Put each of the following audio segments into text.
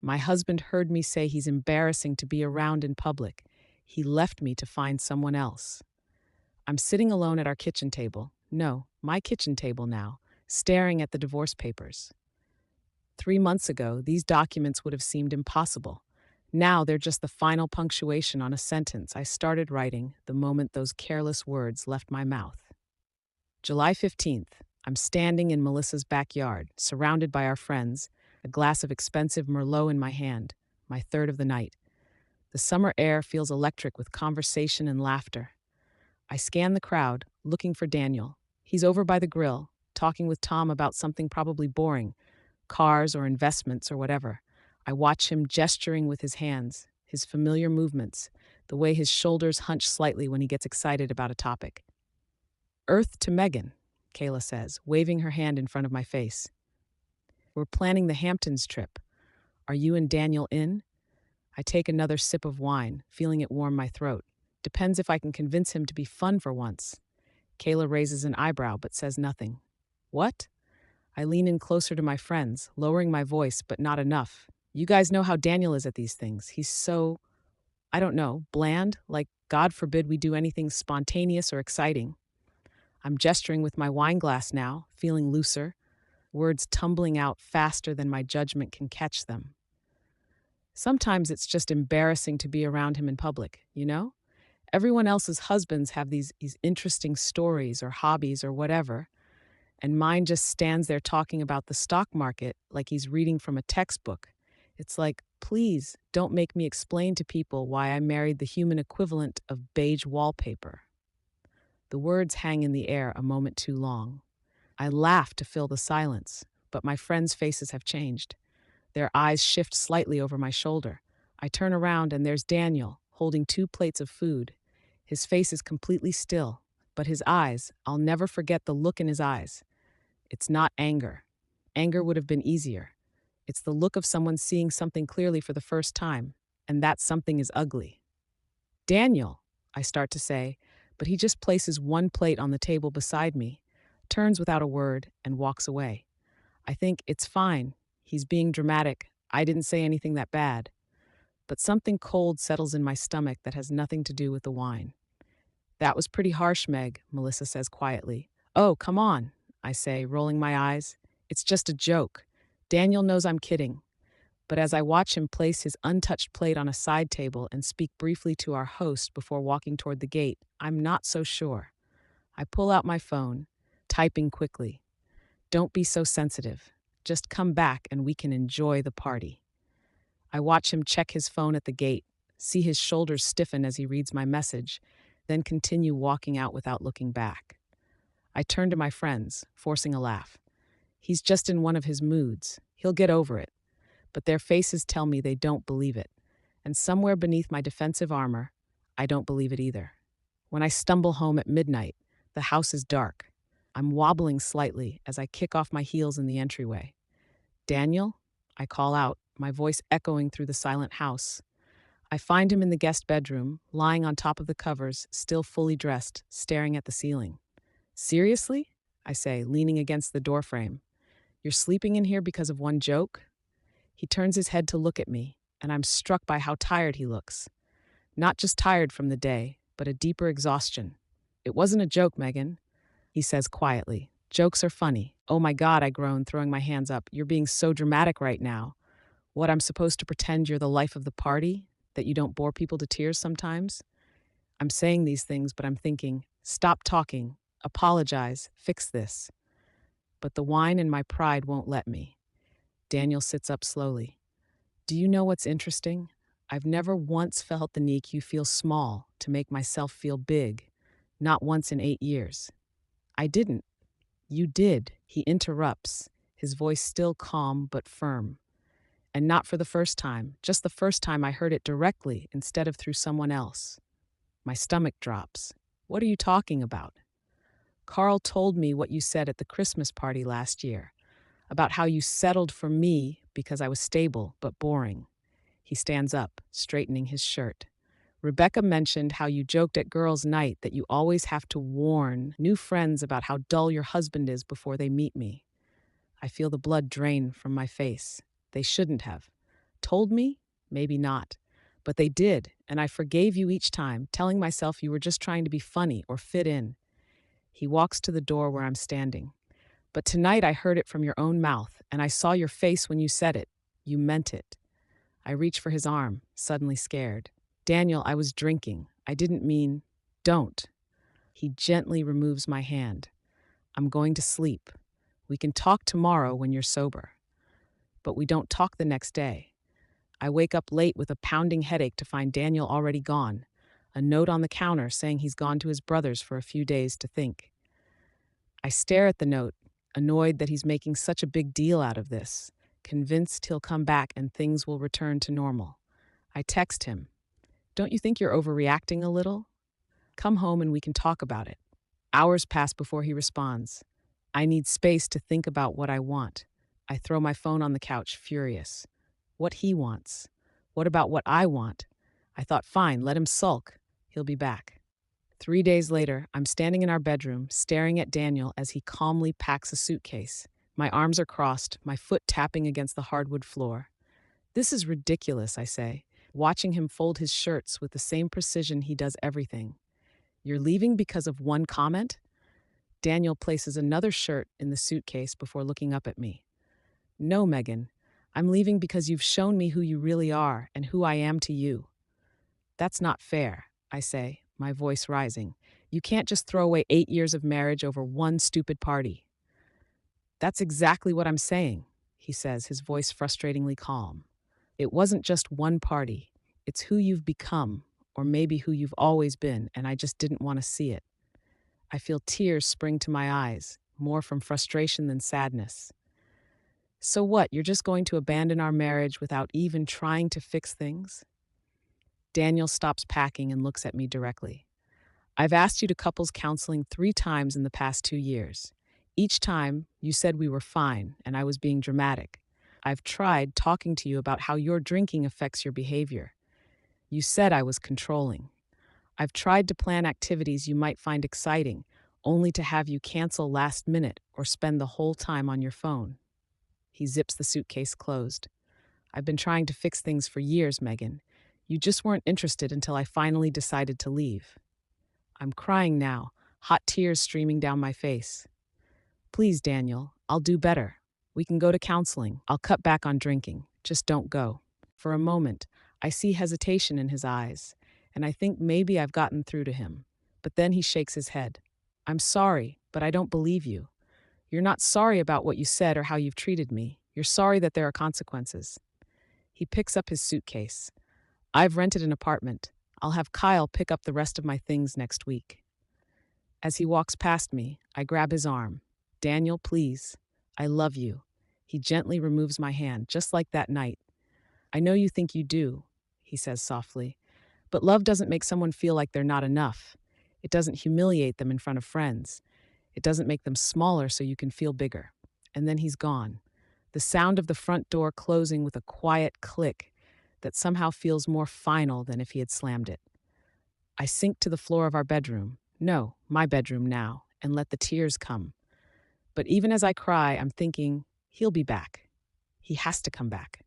My husband heard me say he's embarrassing to be around in public. He left me to find someone else. I'm sitting alone at our kitchen table. No, my kitchen table now, staring at the divorce papers. 3 months ago, these documents would have seemed impossible. Now they're just the final punctuation on a sentence I started writing the moment those careless words left my mouth. July 15th. I'm standing in Melissa's backyard, surrounded by our friends, a glass of expensive Merlot in my hand, my third of the night. The summer air feels electric with conversation and laughter. I scan the crowd, looking for Daniel. He's over by the grill, talking with Tom about something probably boring, cars or investments or whatever. I watch him gesturing with his hands, his familiar movements, the way his shoulders hunch slightly when he gets excited about a topic. Earth to Megan, Kayla says, waving her hand in front of my face. We're planning the Hamptons trip. Are you and Daniel in? I take another sip of wine, feeling it warm my throat. Depends if I can convince him to be fun for once. Kayla raises an eyebrow but says nothing. What? I lean in closer to my friends, lowering my voice, but not enough. You guys know how Daniel is at these things. He's so, I don't know, bland, like God forbid we do anything spontaneous or exciting. I'm gesturing with my wine glass now, feeling looser, words tumbling out faster than my judgment can catch them. Sometimes it's just embarrassing to be around him in public, you know? Everyone else's husbands have these interesting stories or hobbies or whatever, and mine just stands there talking about the stock market like he's reading from a textbook. It's like, please don't make me explain to people why I married the human equivalent of beige wallpaper. The words hang in the air a moment too long. I laugh to fill the silence, but my friends' faces have changed. Their eyes shift slightly over my shoulder. I turn around and there's Daniel, holding 2 plates of food. His face is completely still, but his eyes, I'll never forget the look in his eyes. It's not anger. Anger would have been easier. It's the look of someone seeing something clearly for the first time, and that something is ugly. Daniel, I start to say, but he just places 1 plate on the table beside me, turns without a word, and walks away. I think it's fine. He's being dramatic. I didn't say anything that bad. But something cold settles in my stomach that has nothing to do with the wine. That was pretty harsh, Meg, Melissa says quietly. Oh, come on, I say, rolling my eyes. It's just a joke. Daniel knows I'm kidding. But as I watch him place his untouched plate on a side table and speak briefly to our host before walking toward the gate, I'm not so sure. I pull out my phone, typing quickly. Don't be so sensitive. Just come back and we can enjoy the party. I watch him check his phone at the gate, see his shoulders stiffen as he reads my message, then continue walking out without looking back. I turn to my friends, forcing a laugh. He's just in one of his moods. He'll get over it. But their faces tell me they don't believe it. And somewhere beneath my defensive armor, I don't believe it either. When I stumble home at midnight, the house is dark. I'm wobbling slightly as I kick off my heels in the entryway. Daniel? I call out, my voice echoing through the silent house. I find him in the guest bedroom, lying on top of the covers, still fully dressed, staring at the ceiling. Seriously? I say, leaning against the doorframe. You're sleeping in here because of one joke? He turns his head to look at me, and I'm struck by how tired he looks. Not just tired from the day, but a deeper exhaustion. It wasn't a joke, Megan, he says quietly. Jokes are funny. Oh my God, I groan, throwing my hands up. You're being so dramatic right now. What, I'm supposed to pretend you're the life of the party? That you don't bore people to tears sometimes? I'm saying these things, but I'm thinking, stop talking, apologize, fix this. But the wine and my pride won't let me. Daniel sits up slowly. Do you know what's interesting? I've never once felt the need you feel small to make myself feel big. Not once in 8 years. I didn't. You did, he interrupts, his voice still calm but firm. And not for the first time, just the first time I heard it directly instead of through someone else. My stomach drops. What are you talking about? Carl told me what you said at the Christmas party last year, about how you settled for me because I was stable but boring. He stands up, straightening his shirt. Rebecca mentioned how you joked at girls' night that you always have to warn new friends about how dull your husband is before they meet me. I feel the blood drain from my face. They shouldn't have. Told me? Maybe not. But they did, and I forgave you each time, telling myself you were just trying to be funny or fit in. He walks to the door where I'm standing. But tonight I heard it from your own mouth, and I saw your face when you said it. You meant it. I reach for his arm, suddenly scared. Daniel, I was drinking. I didn't mean, don't. He gently removes my hand. I'm going to sleep. We can talk tomorrow when you're sober. But we don't talk the next day. I wake up late with a pounding headache to find Daniel already gone. A note on the counter saying he's gone to his brother's for a few days to think. I stare at the note, annoyed that he's making such a big deal out of this, convinced he'll come back and things will return to normal. I text him. Don't you think you're overreacting a little? Come home and we can talk about it. Hours pass before he responds. I need space to think about what I want. I throw my phone on the couch, furious. What he wants. What about what I want? I thought, fine, let him sulk. He'll be back. 3 days later, I'm standing in our bedroom, staring at Daniel as he calmly packs a suitcase. My arms are crossed, my foot tapping against the hardwood floor. This is ridiculous, I say, watching him fold his shirts with the same precision he does everything. You're leaving because of one comment? Daniel places another shirt in the suitcase before looking up at me. No, Megan. I'm leaving because you've shown me who you really are and who I am to you. That's not fair, I say, my voice rising. You can't just throw away 8 years of marriage over one stupid party. That's exactly what I'm saying, he says, his voice frustratingly calm. It wasn't just one party. It's who you've become, or maybe who you've always been, and I just didn't want to see it. I feel tears spring to my eyes, more from frustration than sadness. So what, you're just going to abandon our marriage without even trying to fix things? Daniel stops packing and looks at me directly. I've asked you to couples counseling 3 times in the past 2 years. Each time, you said we were fine and I was being dramatic. I've tried talking to you about how your drinking affects your behavior. You said I was controlling. I've tried to plan activities you might find exciting, only to have you cancel last minute or spend the whole time on your phone. He zips the suitcase closed. I've been trying to fix things for years, Megan. You just weren't interested until I finally decided to leave. I'm crying now, hot tears streaming down my face. Please, Daniel, I'll do better. We can go to counseling. I'll cut back on drinking. Just don't go. For a moment, I see hesitation in his eyes, and I think maybe I've gotten through to him. But then he shakes his head. I'm sorry, but I don't believe you. You're not sorry about what you said or how you've treated me. You're sorry that there are consequences. He picks up his suitcase. I've rented an apartment. I'll have Kyle pick up the rest of my things next week. As he walks past me, I grab his arm. Daniel, please. I love you. He gently removes my hand, just like that night. I know you think you do, he says softly, but love doesn't make someone feel like they're not enough. It doesn't humiliate them in front of friends. It doesn't make them smaller so you can feel bigger. And then he's gone. The sound of the front door closing with a quiet click that somehow feels more final than if he had slammed it. I sink to the floor of our bedroom, no, my bedroom now, and let the tears come. But even as I cry, I'm thinking, he'll be back. He has to come back.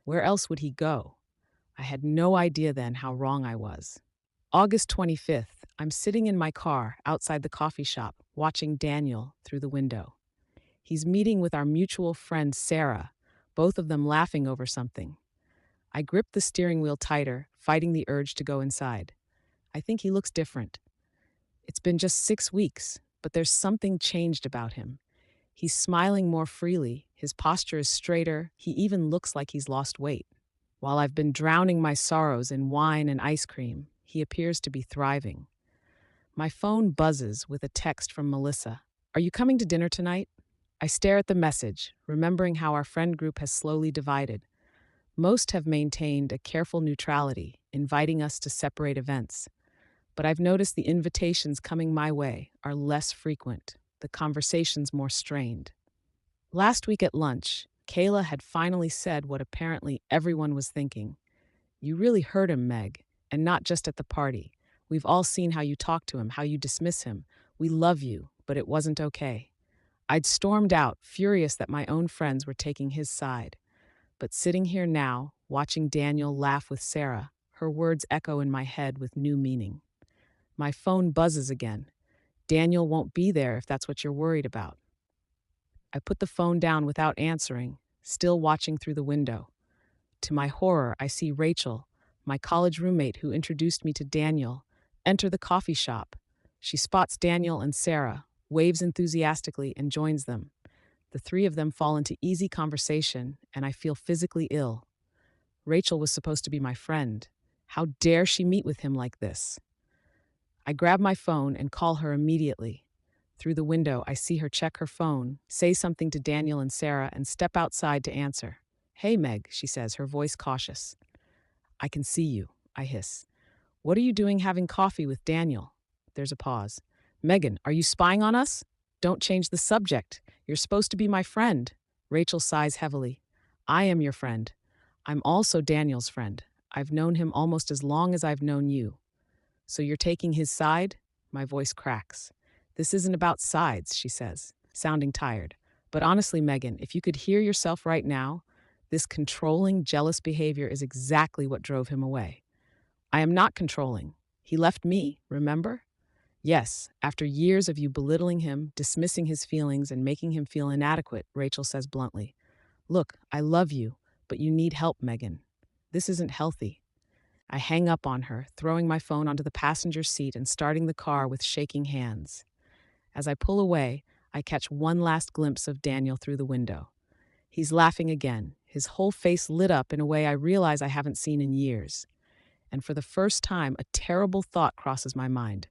Where else would he go? I had no idea then how wrong I was. August 25th, I'm sitting in my car outside the coffee shop, watching Daniel through the window. He's meeting with our mutual friend Sarah, both of them laughing over something. I grip the steering wheel tighter, fighting the urge to go inside. I think he looks different. It's been just 6 weeks, but there's something changed about him. He's smiling more freely, his posture is straighter, he even looks like he's lost weight. While I've been drowning my sorrows in wine and ice cream, he appears to be thriving. My phone buzzes with a text from Melissa. Are you coming to dinner tonight? I stare at the message, remembering how our friend group has slowly divided. Most have maintained a careful neutrality, inviting us to separate events. But I've noticed the invitations coming my way are less frequent, the conversations more strained. Last week at lunch, Kayla had finally said what apparently everyone was thinking. You really hurt him, Meg, and not just at the party. We've all seen how you talk to him, how you dismiss him. We love you, but it wasn't okay. I'd stormed out, furious that my own friends were taking his side. But sitting here now, watching Daniel laugh with Sarah, her words echo in my head with new meaning. My phone buzzes again. Daniel won't be there if that's what you're worried about. I put the phone down without answering, still watching through the window. To my horror, I see Rachel, my college roommate who introduced me to Daniel, enter the coffee shop. She spots Daniel and Sarah, waves enthusiastically, and joins them. The three of them fall into easy conversation, and I feel physically ill. Rachel was supposed to be my friend. How dare she meet with him like this? I grab my phone and call her immediately. Through the window, I see her check her phone, say something to Daniel and Sarah, and step outside to answer. "Hey, Meg," she says, her voice cautious. "I can see you," I hiss. "What are you doing having coffee with Daniel?" There's a pause. "Megan, are you spying on us? Don't change the subject. You're supposed to be my friend." Rachel sighs heavily. "I am your friend. I'm also Daniel's friend. I've known him almost as long as I've known you." "So you're taking his side?" My voice cracks. "This isn't about sides," she says, sounding tired. "But honestly, Megan, if you could hear yourself right now, this controlling, jealous behavior is exactly what drove him away." "I am not controlling. He left me, remember?" "Yes, after years of you belittling him, dismissing his feelings, and making him feel inadequate," Rachel says bluntly. "Look, I love you, but you need help, Megan. This isn't healthy." I hang up on her, throwing my phone onto the passenger seat and starting the car with shaking hands. As I pull away, I catch one last glimpse of Daniel through the window. He's laughing again, his whole face lit up in a way I realize I haven't seen in years. And for the first time, a terrible thought crosses my mind.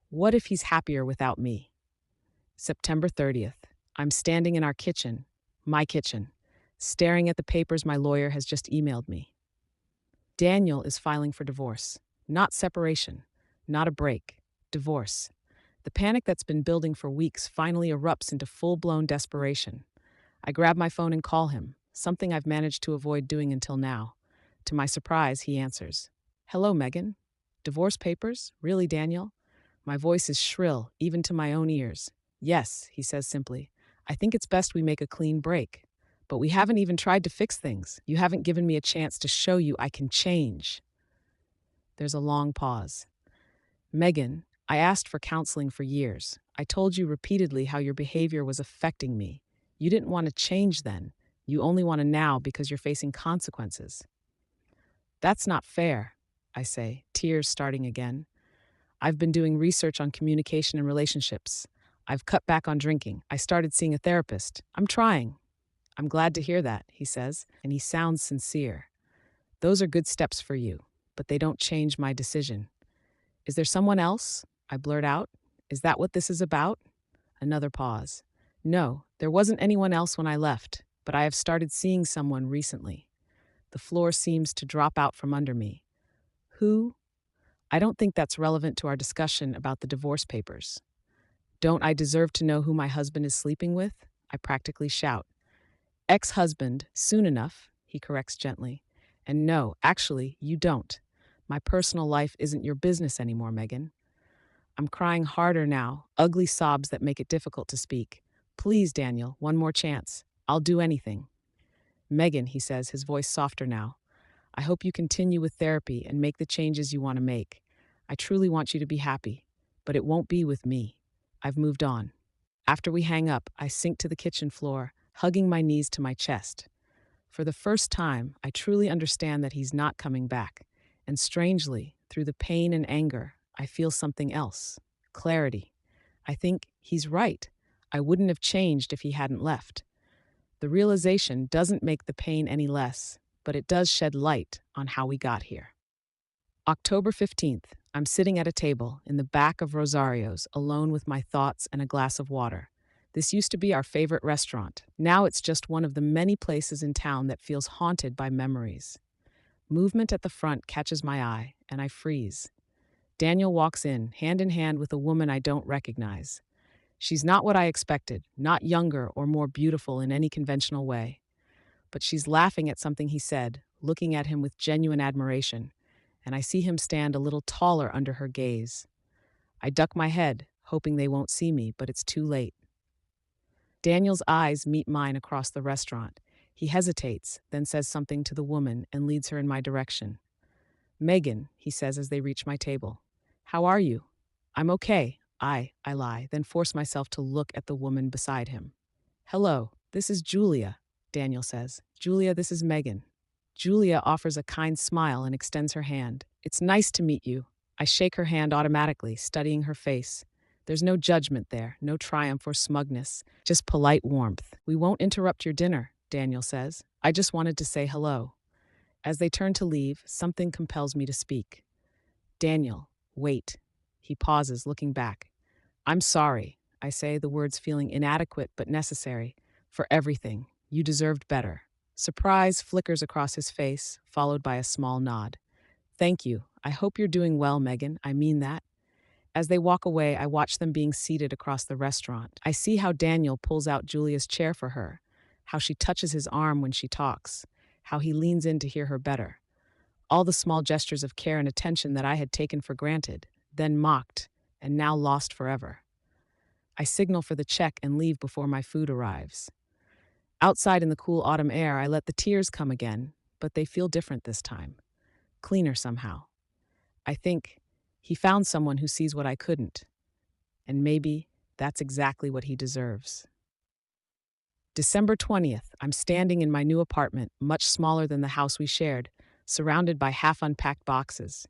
What if he's happier without me? September 30th. I'm standing in our kitchen, my kitchen, staring at the papers my lawyer has just emailed me. Daniel is filing for divorce. Not separation, not a break, divorce. The panic that's been building for weeks finally erupts into full-blown desperation. I grab my phone and call him, something I've managed to avoid doing until now. To my surprise, he answers. "Hello, Megan. Divorce papers? Really, Daniel?" My voice is shrill, even to my own ears. "Yes," he says simply. "I think it's best we make a clean break. But we haven't even tried to fix things. You haven't given me a chance to show you I can change." There's a long pause. "Megan, I asked for counseling for years. I told you repeatedly how your behavior was affecting me. You didn't want to change then. You only want to now because you're facing consequences." "That's not fair," I say, tears starting again. "I've been doing research on communication and relationships. I've cut back on drinking. I started seeing a therapist. I'm trying." "I'm glad to hear that," he says, and he sounds sincere. "Those are good steps for you, but they don't change my decision." "Is there someone else?" I blurt out. "Is that what this is about?" Another pause. "No, there wasn't anyone else when I left, but I have started seeing someone recently." The floor seems to drop out from under me. "Who?" "I don't think that's relevant to our discussion about the divorce papers." "Don't I deserve to know who my husband is sleeping with?" I practically shout. "Ex-husband, soon enough," he corrects gently. "And no, actually, you don't. My personal life isn't your business anymore, Megan." I'm crying harder now, ugly sobs that make it difficult to speak. "Please, Daniel, one more chance. I'll do anything." "Megan," he says, his voice softer now, "I hope you continue with therapy and make the changes you want to make. I truly want you to be happy, but it won't be with me. I've moved on." After we hang up, I sink to the kitchen floor, hugging my knees to my chest. For the first time, I truly understand that he's not coming back. And strangely, through the pain and anger, I feel something else. Clarity. I think he's right. I wouldn't have changed if he hadn't left. The realization doesn't make the pain any less, but it does shed light on how we got here. October 15th, I'm sitting at a table in the back of Rosario's, alone with my thoughts and a glass of water. This used to be our favorite restaurant. Now it's just one of the many places in town that feels haunted by memories. Movement at the front catches my eye, and I freeze. Daniel walks in hand with a woman I don't recognize. She's not what I expected, not younger or more beautiful in any conventional way. But she's laughing at something he said, looking at him with genuine admiration, and I see him stand a little taller under her gaze. I duck my head, hoping they won't see me, but it's too late. Daniel's eyes meet mine across the restaurant. He hesitates, then says something to the woman and leads her in my direction. Megan, he says as they reach my table. How are you? I'm okay. I lie, then force myself to look at the woman beside him. Hello, this is Julia, Daniel says. Julia, this is Megan. Julia offers a kind smile and extends her hand. It's nice to meet you. I shake her hand automatically, studying her face. There's no judgment there, no triumph or smugness, just polite warmth. We won't interrupt your dinner, Daniel says. I just wanted to say hello. As they turn to leave, something compels me to speak. Daniel, wait. He pauses, looking back. I'm sorry, I say, the words feeling inadequate but necessary. For everything. You deserved better. Surprise flickers across his face, followed by a small nod. Thank you. I hope you're doing well, Megan. I mean that. As they walk away, I watch them being seated across the restaurant. I see how Daniel pulls out Julia's chair for her, how she touches his arm when she talks, how he leans in to hear her better. All the small gestures of care and attention that I had taken for granted, then mocked, and now lost forever. I signal for the check and leave before my food arrives. Outside in the cool autumn air, I let the tears come again, but they feel different this time. Cleaner somehow. I think he found someone who sees what I couldn't, and maybe that's exactly what he deserves. December 20th, I'm standing in my new apartment, much smaller than the house we shared, surrounded by half-unpacked boxes.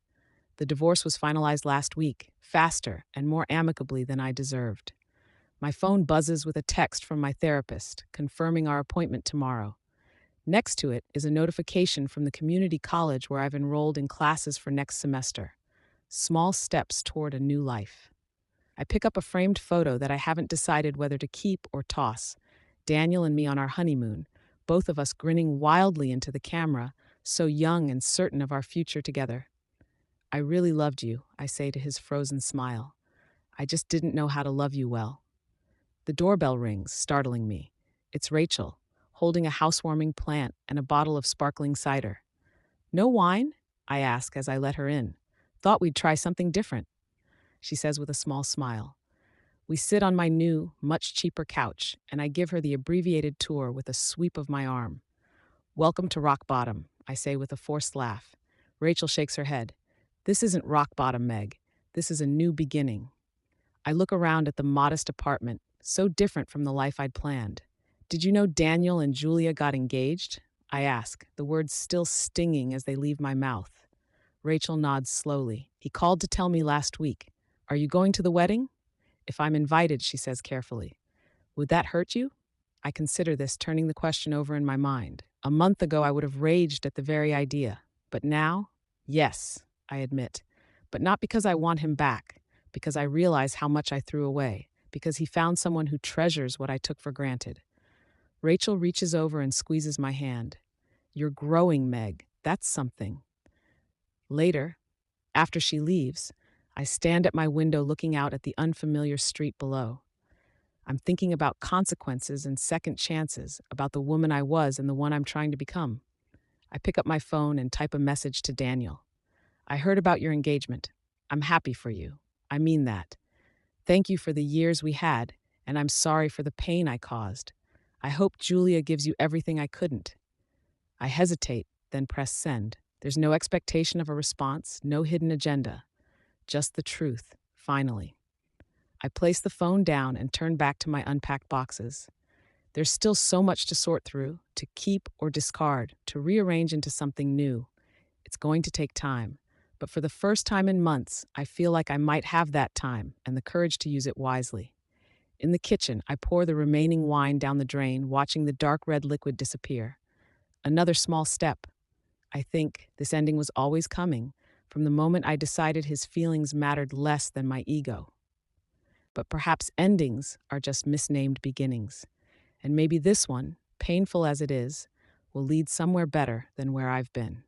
The divorce was finalized last week, faster and more amicably than I deserved. My phone buzzes with a text from my therapist, confirming our appointment tomorrow. Next to it is a notification from the community college where I've enrolled in classes for next semester. Small steps toward a new life. I pick up a framed photo that I haven't decided whether to keep or toss. Daniel and me on our honeymoon, both of us grinning wildly into the camera, so young and certain of our future together. I really loved you, I say to his frozen smile. I just didn't know how to love you well. The doorbell rings, startling me. It's Rachel, holding a housewarming plant and a bottle of sparkling cider. No wine? I ask as I let her in. Thought we'd try something different, she says with a small smile. We sit on my new, much cheaper couch, and I give her the abbreviated tour with a sweep of my arm. Welcome to rock bottom, I say with a forced laugh. Rachel shakes her head. This isn't rock bottom, Meg. This is a new beginning. I look around at the modest apartment, so different from the life I'd planned. Did you know Daniel and Julia got engaged? I ask, the words still stinging as they leave my mouth. Rachel nods slowly. He called to tell me last week. Are you going to the wedding? If I'm invited, she says carefully. Would that hurt you? I consider this, turning the question over in my mind. A month ago, I would have raged at the very idea. But now, yes, I admit. But not because I want him back, because I realize how much I threw away, because he found someone who treasures what I took for granted. Rachel reaches over and squeezes my hand. You're growing, Meg. That's something. Later, after she leaves, I stand at my window looking out at the unfamiliar street below. I'm thinking about consequences and second chances, about the woman I was and the one I'm trying to become. I pick up my phone and type a message to Daniel. I heard about your engagement. I'm happy for you. I mean that. Thank you for the years we had, and I'm sorry for the pain I caused. I hope Julia gives you everything I couldn't. I hesitate, then press send. There's no expectation of a response, no hidden agenda. Just the truth, finally. I place the phone down and turn back to my unpacked boxes. There's still so much to sort through, to keep or discard, to rearrange into something new. It's going to take time, but for the first time in months, I feel like I might have that time and the courage to use it wisely. In the kitchen, I pour the remaining wine down the drain, watching the dark red liquid disappear. Another small step. I think this ending was always coming, from the moment I decided his feelings mattered less than my ego. But perhaps endings are just misnamed beginnings, and maybe this one, painful as it is, will lead somewhere better than where I've been.